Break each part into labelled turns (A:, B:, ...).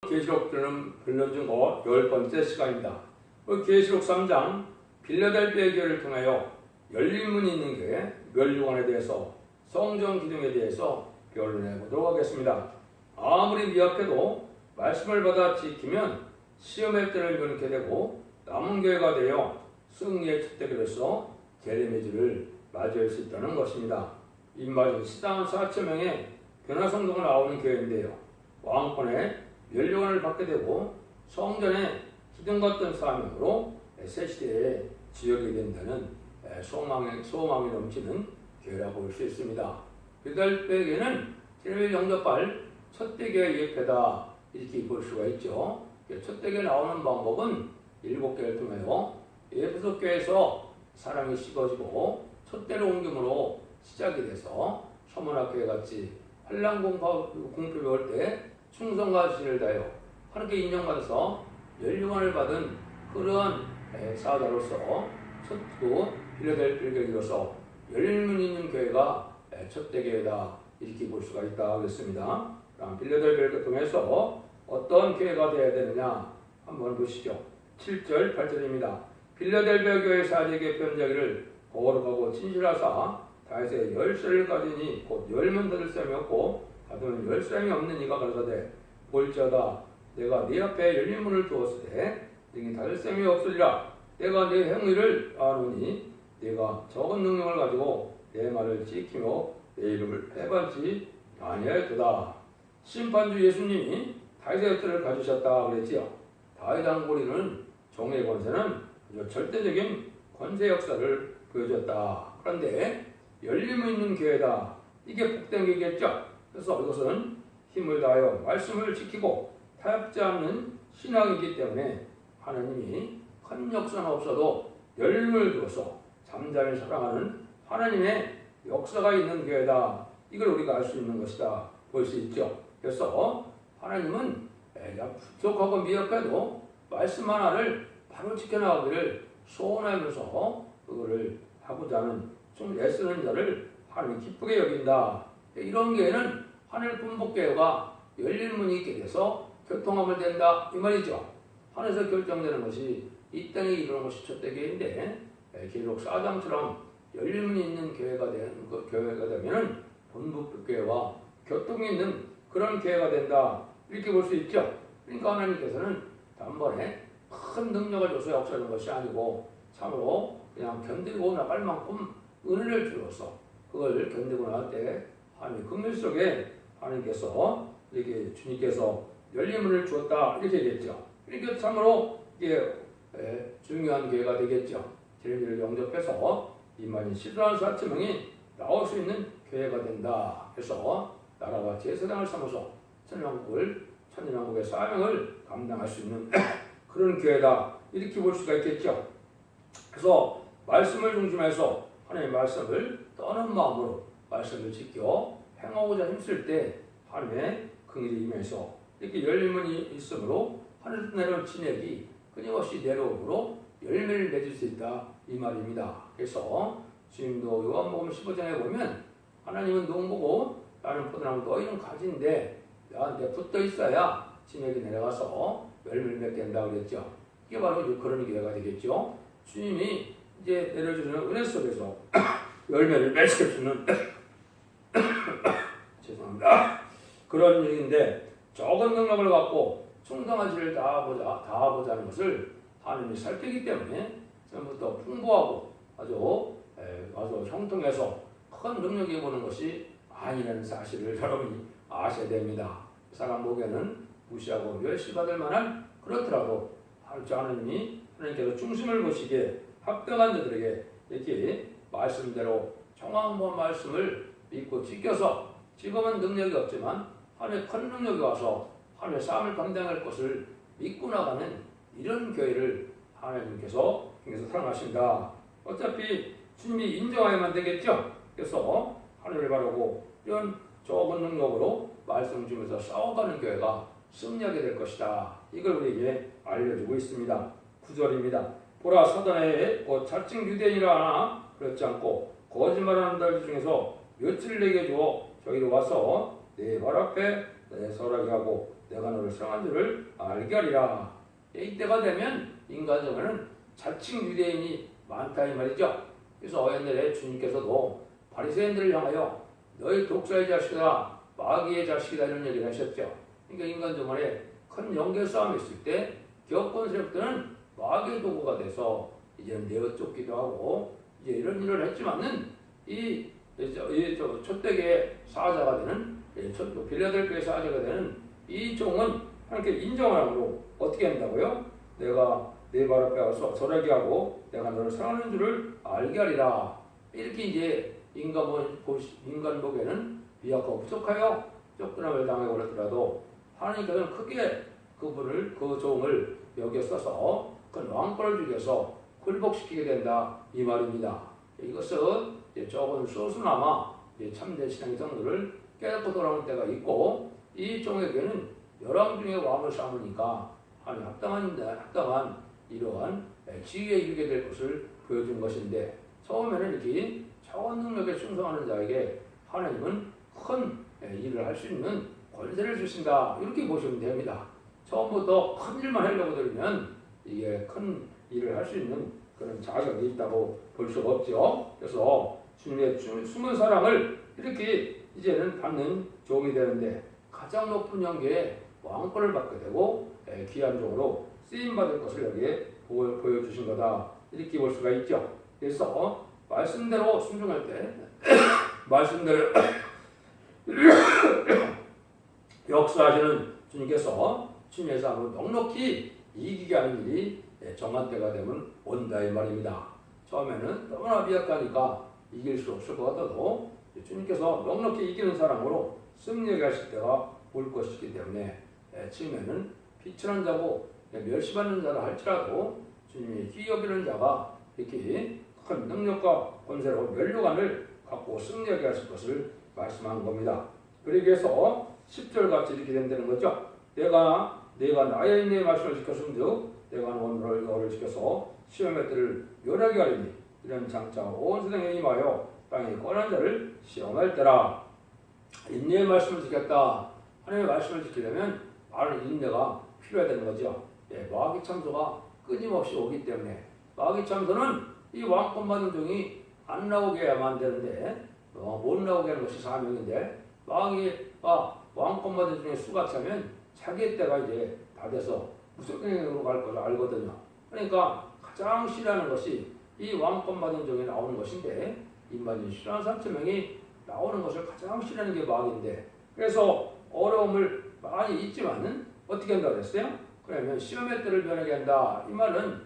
A: 계시록 들려준 거 10번째 시간입니다. 계시록 3장 빌라델비아 교회를 통하여 열린 문이 있는 교회, 멸류관에 대해서 성전 기둥에 대해서 결론해 보도록 하겠습니다. 아무리 미약해도 말씀을 받아 지키면 시험의 때를 면케 되고 남은 교회가 되어 승리의 촛대기로서 제레미지를 맞이할 수 있다는 것입니다. 입맞은 시당 4,000명의 변화성도가 나오는 교회인데요. 왕권의 멸류관을 받게 되고 성전의 기둥 같은 사명으로 새 시대에 지역이 된다는 소망이 넘치는 교회라고 볼 수 있습니다. 빌라델비아에는 제레미야 영접할 첫대교의 예표다 이렇게 볼 수가 있죠. 첫대교에 나오는 방법은 7개를 통하여 에베소 교회에서 사랑이 식어지고 첫대로 옮김으로 시작이 돼서 서문학교회 같이 환난 공표를 올 때 충성과 진을 다하여 하나님께 인정받아서 멸류관을 받은 그러한 사자로서 첫구 빌라델비아교회로서 열린 문 있는 교회가 첫대교회다 이렇게 볼 수가 있다 하겠습니다. 빌라델비아를 통해서 어떤 교회가 되어야 되느냐 한번 보시죠. 7절 8절입니다. 빌라델비아 교회 사제에게 편지하기를 거룩하고 진실하사 다윗의 10살을 가지니 곧 열면 닫을 사람이 없고 닫으면 10사람이 없는 이가 가로사대 볼지어다 내가 네 앞에 열린 문을 두었을 때 능히 닫을 사람이 없으리라. 내가 네 행위를 아노니 네가 적은 능력을 가지고 내 말을 지키며 내 이름을 해반치 아니하였도다. 심판주 예수님이 다윗의 뜰을 가지셨다 그랬지요. 다윗 왕고리는 종의 권세는 절대적인 권세 역사를 보여줬다. 그런데 열림이 있는 교회다. 이게 복된 교회겠죠. 그래서 이것은 힘을 다하여 말씀을 지키고 타협지 않는 신앙이기 때문에 하나님이 큰 역사는 없어도 열림을 두어서 잠잠히 사랑하는 하나님의 역사가 있는 교회다. 이걸 우리가 알 수 있는 것이다. 볼 수 있죠. 그래서 하나님은 부족하고 미약해도 말씀 하나를 바로 지켜나가기를 소원하면서 그거를 하고자 하는 좀 애쓰는 자를 하나님 기쁘게 여긴다. 이런 교회는 하늘 분복교회가 열린 문이 있게 돼서 교통하면 된다 이 말이죠. 하늘에서 결정되는 것이 이 땅에 이루는 것이 첫대교회인데 계시록 4장처럼 열린 문이 있는 교회가 되면은 분복교회와 교통이 있는 그런 교회가 된다 이렇게 볼 수 있죠. 그러니까 하나님께서는 단번에 큰 능력을 줘서 역사하는 것이 아니고 참으로 그냥 견디고 나갈 만큼 은혜를 주어서 그걸 견디고 나갈 때 하나님 긍휼 속에 하나님께서 이렇게 주님께서 열린 문을 주었다 이렇게 얘기했죠. 그러니까 참으로 이게 중요한 교회가 되겠죠. 제레미야를 영접해서 이만희 14,000명이 나올 수 있는 교회가 된다. 그래서 나라와 제사장을 삼아서 천년왕국의 사명을 감당할 수 있는 그런 교회다 이렇게 볼 수가 있겠죠. 그래서 말씀을 중심해서 하나님의 말씀을 떠는 마음으로 말씀을 지켜 행하고자 힘쓸 때 하나님의 긍휼이 임해서 이렇게 열린 문이 있으므로 하늘에서 내려온 진액이 끊임없이 내려오므로 열매를 맺을 수 있다 이 말입니다. 그래서 지금도 요한복음 15장에 보면 하나님은 농부고 나는 포도나무 너희는 가지인데 나한테 붙어 있어야 진액이 내려가서 열매를 맺게 된다고 그랬죠. 이게 바로 그런 교회가 되겠죠. 주님이 이제 내려주는 은혜 속에서 열매를 맺혀주는 죄송합니다. 그런 일인데 적은 능력을 갖고 충성한 지를 다하고자 하는 것을 하나님이 살피기 때문에 처음부터 풍부하고 아주 형통해서 큰 능력이 보는 것이 아니라는 사실을 여러분이 아셔야 됩니다. 사람 보기에는 무시하고 멸시받을 만한 그렇더라도 하나님께서 중심을 보시기에 합당한 자들에게 이렇게 말씀대로 정확한 말씀을 믿고 지켜서 지금은 능력이 없지만 하나님의 큰 능력이 와서 하나님의 삶을 감당할 것을 믿고 나가는 이런 교회를 하나님께서 사랑하신다. 어차피 주님이 인정하여만 되겠죠. 그래서 하늘을 바라고 이런 적은 능력으로 말씀 주면서 싸워가는 교회가 승리하게 될 것이다. 이걸 우리에게 알려주고 있습니다. 9절입니다. 보라 사단의 자칭 유대인이라 하나 그렇지 않고 거짓말하는 자들 중에서 며칠 내게 주어 저희로 와서 내 발 앞에 내 설하게 하고 내가 너를 사랑한 줄을 알게 하리라. 이때가 되면 인간 중에는 자칭 유대인이 많다 이 말이죠. 그래서 옛날에 주님께서도 바리새인들을 향하여 너희 독사의 자식이다, 마귀의 자식이다 이런 얘기를 하셨죠. 그러니까 인간 중간에 큰 영계 싸움이 있을 때 기업권 세력들은 마귀의 도구가 돼서 이제는 내어쫓기도 하고 이제 이런 일을 했지만은 이 촛대기의 사자가 되는 빌라델피아의 사자가 되는 이 종은 하나님께 인정하므로 어떻게 한다고요? 내가 내 발 앞에 와서 절하게 하고 내가 너를 사랑하는 줄을 알게 하리라. 이렇게 이제 인간 보기에는 미약하고 부족하여 쫓겨남을 당하고 그랬더라도 하나님께서는 크게 그 종을 여기에 써서 그 왕권을 주셔서 굴복시키게 된다 이 말입니다. 이것은 조금 소수나마 참된 신앙의 성도를 깨닫고 돌아오는 때가 있고 이 종에게는 열왕 중에 왕을 삼으니까 하나님 합당한 이러한 지위에 이르게 될 것을 보여준 것인데 처음에는 이렇게 차원 능력에 충성하는 자에게 하나님은 큰 일을 할 수 있는 권세를 주신다 이렇게 보시면 됩니다. 처음부터 큰 일만 하려고 들으면 이게 큰 일을 할 수 있는 그런 자격이 있다고 볼 수가 없죠. 그래서 주님의 숨은 사랑을 이렇게 이제는 받는 종이 되는데 가장 높은 영계에 왕권을 받게 되고 귀한 종으로 쓰임받을 것을 여기에 보여주신 거다 이렇게 볼 수가 있죠. 그래서 말씀대로 순종할 때 말씀대로 역사하시는 주님께서 주님의 삶을 넉넉히 이기게 하는 일이 정한 때가 되면 온다 이 말입니다. 처음에는 너무나 미약하니까 이길 수 없을 것 같아도 주님께서 넉넉히 이기는 사람으로 승리하게 하실 때가 올 것이기 때문에 처음에는 비천한 자고 멸시받는 자라 할지라도 주님이 귀히 여기는 자가 이렇게 큰 능력과 권세로 멸류관을 갖고 승리하게 하실 것을 말씀한 겁니다. 그러기 위해서 10절 같이 이렇게 된다는 거죠. 내가 나의 인내의 말씀을 지켰음즉 내가 너를 지켜서 시험의 때를 멸하게 하리니 이런 장차 온 세상에 임하여 땅에 권한 자를 시험할 때라. 인내의 말씀을 지켰다. 하나님의 말씀을 지키려면 많은 인내가 필요하다는 거죠. 마귀 참소가 끊임없이 오기 때문에 마귀 참소는 이 왕권 받은 종이 안 나오게 해야만 되는데 못 나오게 하는 것이 사명인데 마귀가 왕권 받은 종의 수가 차면 자기의 때가 이제 다 돼서 무속행으로 갈 것을 알거든요. 그러니까 가장 싫어하는 것이 이 왕권 받은 종이 나오는 것인데 인간이 싫어하는 3,000명이 나오는 것을 가장 싫어하는 게 마귀인데 그래서 어려움을 많이 있지만은 어떻게 한다고 그랬어요? 그러면 시험의 때를 변하게 한다. 이 말은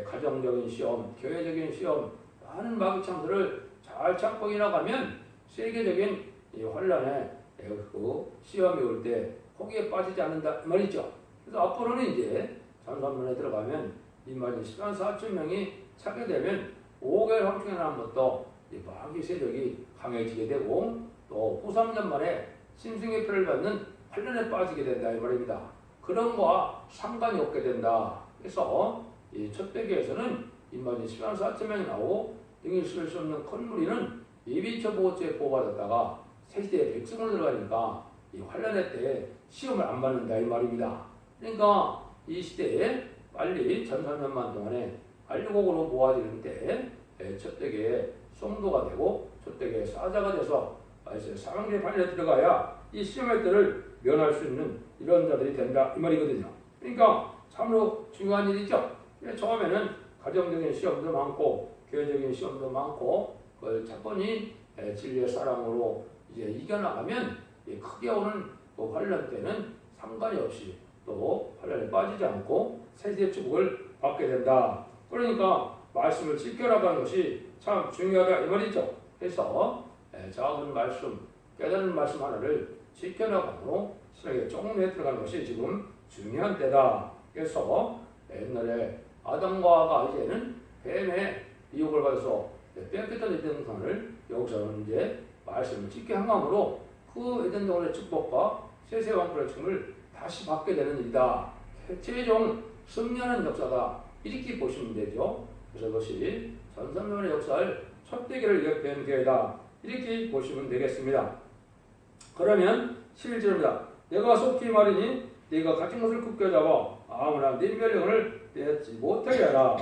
A: 가정적인 시험, 교회적인 시험, 많은 마귀 참들을 잘 참고 이나가면 세계적인 이 환란에 그 시험이 올 때 거기에 빠지지 않는다 말이죠. 그래서 앞으로는 이제 전산문에 들어가면 인마진 10만 4천 명이 찾게 되면 5개월 황충에 나면부터 마귀 세력이 강해지게 되고 또 후 3년 만에 심승의 표를 받는 환란에 빠지게 된다 이 말입니다. 그런 거와 상관이 없게 된다. 그래서 이 촛대기에서는 인마진 10만 4천 명이 나오고 등이 실을 수 없는 큰 무리는 예비처 보호죄에 보호받았다가 새시대에 백성으로 들어가니까 이 환란의 때에 시험을 안 받는다 이 말입니다. 그러니까 이 시대에 빨리 전산년만 동안에 알류곡으로 모아지는 때 촛대기에 성도가 되고 촛대기에 사자가 돼서 사망의 판에 들어가야 이 시험의 때를 면할 수 있는 이런 자들이 된다 이 말이거든요. 그러니까 참으로 중요한 일이죠. 처음에는 가정적인 시험도 많고 교회적인 시험도 많고 그걸 차분히 진리의 사랑으로 이제 이겨나가면 크게 오는 그 환란 때는 상관이 없이 또 환란에 빠지지 않고 세대의 축복을 받게 된다. 그러니까 말씀을 지켜나가는 것이 참 중요하다 이 말이죠. 그래서 작은 말씀, 깨달은 말씀 하나를 지켜나가므로 신앙에 조금에 들어가는 것이 지금 중요한 때다. 그래서 옛날에 아담과 하와가 이제는 뱀의 미혹을 받아서 뺏겼던 에덴 동산을 여기서는 이제 말씀을 지켜 행함으로 그 에덴 동산의 축복과 세세 왕권의 춤을 다시 받게 되는 일이다. 최종 승리하는 역사다. 이렇게 보시면 되죠. 그래서 그것이 전산론의 역사를 촛대기를 옆에 교회다. 이렇게 보시면 되겠습니다. 그러면 11절입니다. 내가 속히 말이니 네가 가진 것을 굳게 잡아 아무나 네 멸류관을 빼앗지 못하게 하라.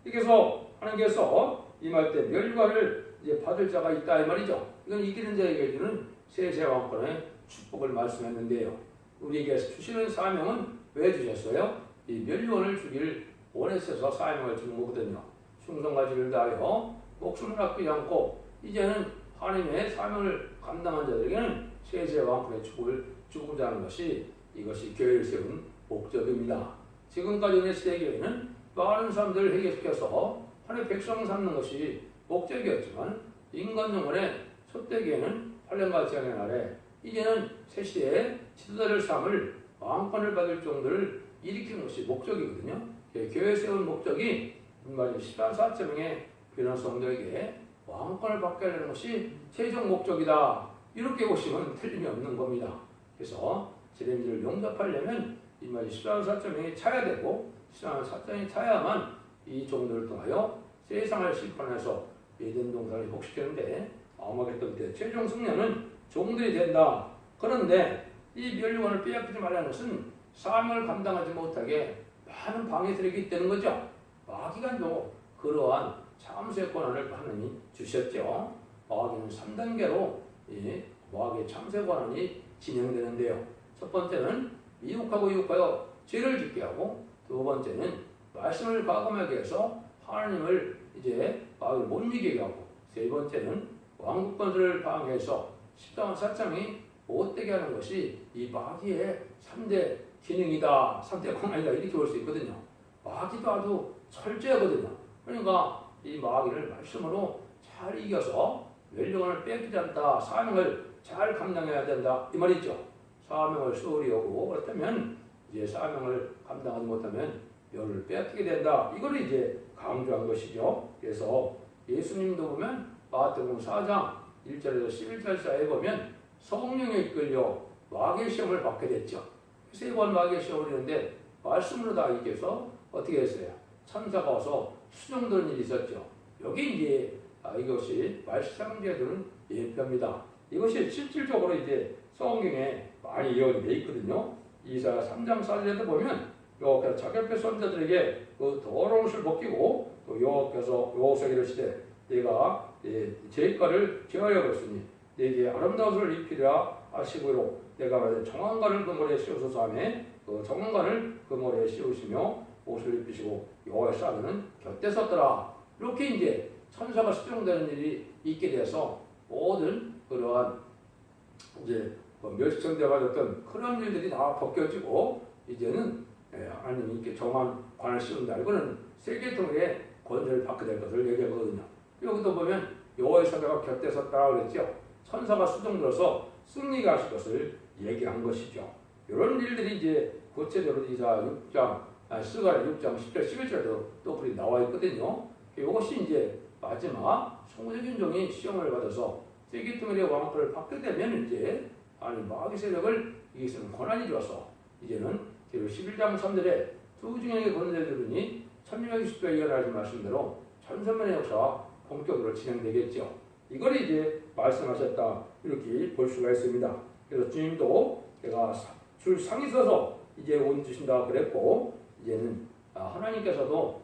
A: 이래서 하나님께서 임할 때 멸류관을 이제 받을 자가 있다 이 말이죠. 이건 이기는 자에게 주는 세세 왕권의 축복을 말씀했는데요. 우리에게 주시는 사명은 왜 주셨어요? 이 멸류관을 주기를 원했어서 사명을 주는 거거든요. 충성과 지를 다하여 목숨을 아끼지 않고 이제는 하나님의 사명을 감당한 자들에게는 세세 왕권의 축복을 주고자 하는 것이 이것이 교회를 세운 목적입니다. 지금까지 의 시대교회는 많은 사람들을 회개시켜서 하나님의 백성 삼는 것이 목적이었지만 인간 정권의 첫대기에는 8년과 재앙의 날에 이제는 새 시대에 지도자를 삼을 왕권을 받을 정도를 일으키는 것이 목적이거든요. 교회 세운 목적이 말이 14,400명의 변화 성도에게 왕권을 받게 하는 것이 최종 목적이다. 이렇게 보시면 틀림이 없는 겁니다. 그래서 재림지를 용접하려면 이 말이 14,400명이 차야 되고 14,400명이 차야만 이 종들을 통하여 세상을 심판해서 에덴 동산을 복식하는데 아마겟돈 때 최종 승리는 종들이 된다. 그런데 이 멸류관을 빼앗기지 말라는 것은 사명을 감당하지 못하게 많은 방해들에게 있다는 거죠. 마귀간도 그러한 참수의 권한을 하나님이 주셨죠. 마귀는 3단계로 마귀의 참수의 권한이 진행되는데요. 첫 번째는 미혹하고 유혹하여 죄를 짓게 하고, 두 번째는 말씀을 과감하게 해서 하나님을 이제 마귀를 못 이기게 하고, 세 번째는 왕국 권세를 방해해서 십자가 사장이 못되게 하는 것이 이 마귀의 3대 기능이다, 3대 권한이다 이렇게 볼 수 있거든요. 마귀도 아주 철저하거든요. 그러니까 이 마귀를 말씀으로 잘 이겨서 멸류관을 빼앗기지 않다, 사명을 잘 감당해야 된다 이 말이죠. 사명을 소홀히 여고 그렇다면 이제 사명을 감당하지 못하면 멸을 빼앗기게 된다. 이걸 이제 강조한 것이죠. 그래서 예수님도 보면 마태복음 4장 1절에서 11절 사이에 보면 성령에 이끌려 마귀의 시험을 받게 됐죠. 세 번 마귀의 시험을 했는데 말씀으로 다 이겨서 어떻게 했어요? 천사가 와서 수정되는 일이 있었죠. 여기 이제 이것이 말씀상자에 두는 예표입니다. 이것이 실질적으로 이제 성경에 많이 이어져 있거든요. 이사야 3장 4절에도 보면 여호와께서 자기 앞에 선자들에게 그 더러운 옷을 벗기고 또 여호와께서 여호수아에게 이르시되 내가 죄가를 제하여 줬으니 내게 아름다운 옷을 입히라 하시고로 내가 말하되 정황관을 그 머리에 씌우소서 하며 그 정황관을 그 머리에 씌우시며 옷을 입히시고 여호와의 사면은 곁에 섰더라. 이렇게 이제 천사가 수정되는 일이 있게 돼서 모든 그러한 이제 멸시청대 받았던 그런 일들이 다 벗겨지고 이제는 하나님이 이렇게 정한 관을 씌운다. 이거는 세계통일의 권세를 받게 될 것을 얘기하거든요. 여기도 보면 여호와의 사자가 곁에 섰다고 그랬죠. 천사가 수정들어서 승리가 하실 것을 얘기한 것이죠. 이런 일들이 이제 구체적으로 이사 6장, 스가랴 6장 10절, 11절에도 또 그리 나와 있거든요. 이것이 이제 마지막 성도적인 종이 시험을 받아서 세계통일의 왕권을 받게 되면 이제 마귀 세력을 이길 수 있는 권한이 줘서 이제는 11장 3절에 두 중형의 권세들이니 천명의 60배 이어나지 말씀대로 천선만의 역사가 본격으로 진행되겠죠. 이걸 이제 말씀하셨다 이렇게 볼 수가 있습니다. 그래서 주님도 제가 줄 상이 서서 이제 온 주신다 그랬고 이제는 하나님께서도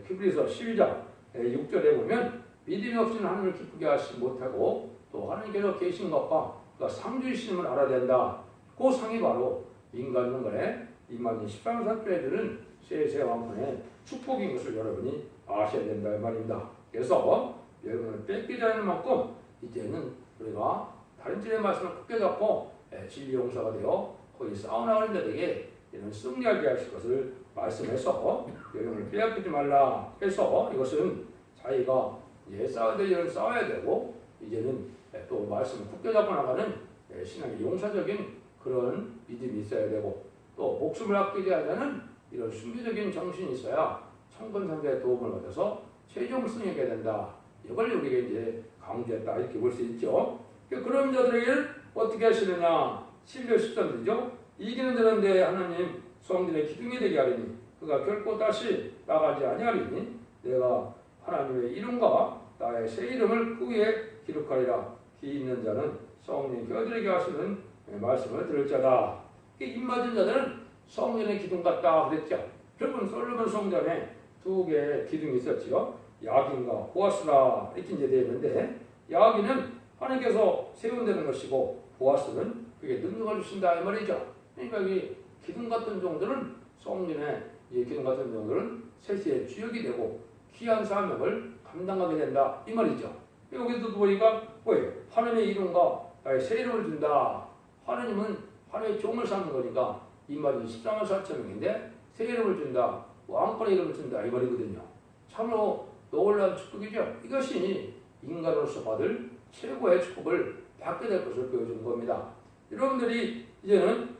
A: 히브리서 12장 6절에 보면 믿음이 없이는 하나님을 기쁘게 하지 못하고 또 하나님께서 계신 것과 그러니까 상주이심을 알아야 된다. 그 상이 바로 인간 정권의 임하는 13사표에들은 세세 왕권의 축복인 것을 여러분이 아셔야 된다 이 말입니다. 그래서 여러분을 뺏기지 않는 만큼 이제는 우리가 다른 진의 말씀을 굳게 잡고 진리 용사가 되어 거기 싸워나가는 자들에게 이런 승리하게 하실 것을 말씀해서 여러분을 빼앗기지 말라 해서 이것은 자기가 싸워야 될 일은 싸워야 되고 이제는 또 말씀을 굳게 잡고 나가는 신앙의 용사적인 그런 믿음이 있어야 되고 또 목숨을 아끼지 않는 이런 순교적인 정신이 있어야 청건상자의 도움을 받아서 최종 승리하게 된다. 이걸 우리가 이제 강조했다 이렇게 볼 수 있죠. 그런 자들에게는 어떻게 하시느냐? 11절 13절이죠. 이기는 자는데 하나님 성전의 기둥이 되게 하리니 그가 결코 다시 나가지 아니하리니 내가 하나님의 이름과 나의 새 이름을 그 위에 기록하리라. 기 있는 자는 성령이 그들에게 하시는 말씀을 들을 자다. 입 맞은 자들은 성전의 기둥 같다 그랬죠. 결국은 솔로몬 성전에 두 개의 기둥이 있었지요. 야긴과 보아스라 이렇게 이제 되어 있는데, 야긴은 하나님께서 세운다는 것이고 보아스는 그게 능력을 주신다 이 말이죠. 그러니까 이 기둥 같은 종들은 성전의 이 기둥 같은 종들은 세세의 주역이 되고 귀한 사명을 감당하게 된다 이 말이죠. 여기도 보니까 뭐예요? 하나님의 이름과 새 이름을 준다. 하나님은 하나님의 종을 삼는 거니까 이 말이 14만 4천 명인데 새 이름을 준다. 왕권의 이름을 준다 이 말이거든요. 참으로 놀라운 축복이죠. 이것이 인간으로서 받을 최고의 축복을 받게 될 것을 보여주는 겁니다. 여러분들이 이제는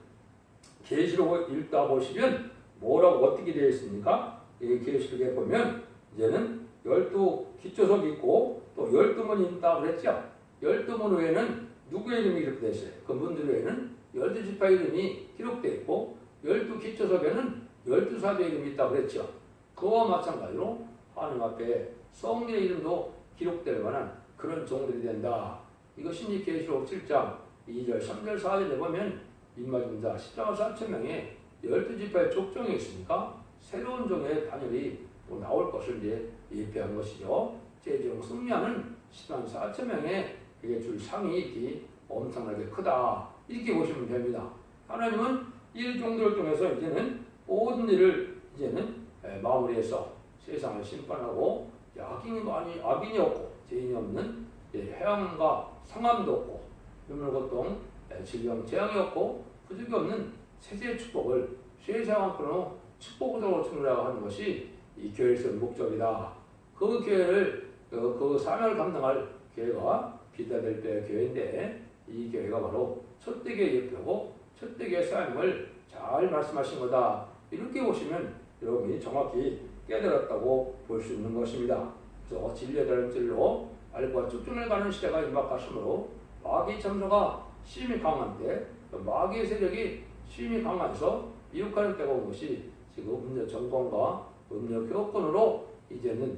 A: 계시록 읽다 보시면 뭐라고 어떻게 되어 있습니까? 이 계시록에 보면 이제는 12기초석이 있고 또 12문이 있다 그랬죠. 12문 외에는 누구의 이름이 기록되어 있어요? 그분들 외에는 12지파 이름이 기록되어 있고 12기초석에는 12사도의 이름이 있다 그랬죠. 그와 마찬가지로 하나님 앞에 성령의 이름도 기록될 만한 그런 종들이 된다. 이것이 이제 계시록 7장 2절, 3절, 4절에 보면 임마준 자 14만 4천 명의 12지파의 족종이 있으니까 새로운 종의 반열이 또 나올 것을 이제 예표한 것이죠. 최종 승리하는 14만 4천 명의 그게 줄 상이익이 엄청나게 크다. 이렇게 보시면 됩니다. 하나님은 이 종들을 통해서 이제는 모든 일을 이제는 마무리해서 세상을 심판하고 악인이 없고 죄인이 없는 해양과 상함도 없고 유물고통, 질병, 재앙이 없고 부족이 없는 세세의 축복을 세상으로 축복으로 주느라고 하는 것이 이 교회에서 목적이다. 그 교회를 그 사명을 감당할 교회가 빌라델비아 교회인데 이 교회가 바로 첫대교의 예표고 첫대교의 사명을 잘 말씀하신 거다. 이렇게 보시면 여러분이 정확히 깨달았다고 볼 수 있는 것입니다. 그래서 진리의 다름질로 알과 쭉쭉을 가는 시대가 임박하시므로 마귀 참소가 심히 강한데 마귀의 세력이 심히 강해서 미혹하는 때가 온 것이 지금 음료 정권과 음료 교권으로 이제는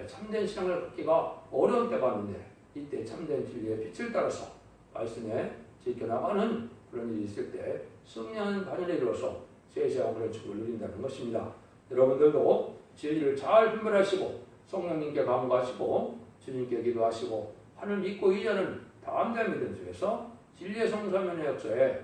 A: 참된 신앙을 갖기가 어려운 때가 왔는데 이때 참된 진리의 빛을 따라서 말씀에 지켜나가는 그런 일이 있을 때 승리하는 반열에 이르러서 세세한 축복을 누린다는 것입니다. 여러분들도 진리를 잘 분별하시고 성령님께 감사하시고 주님께 기도하시고 하늘 믿고 의지하는 담대한 믿음 속에서 진리의 성사면의 역사에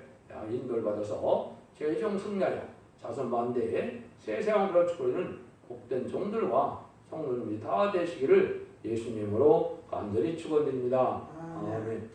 A: 인도를 받아서 최종 승리하여 자손 만대에 세세한 축복을 복된 종들과 성도님이 다 되시기를 예수님으로 간절히 축원드립니다. 아멘.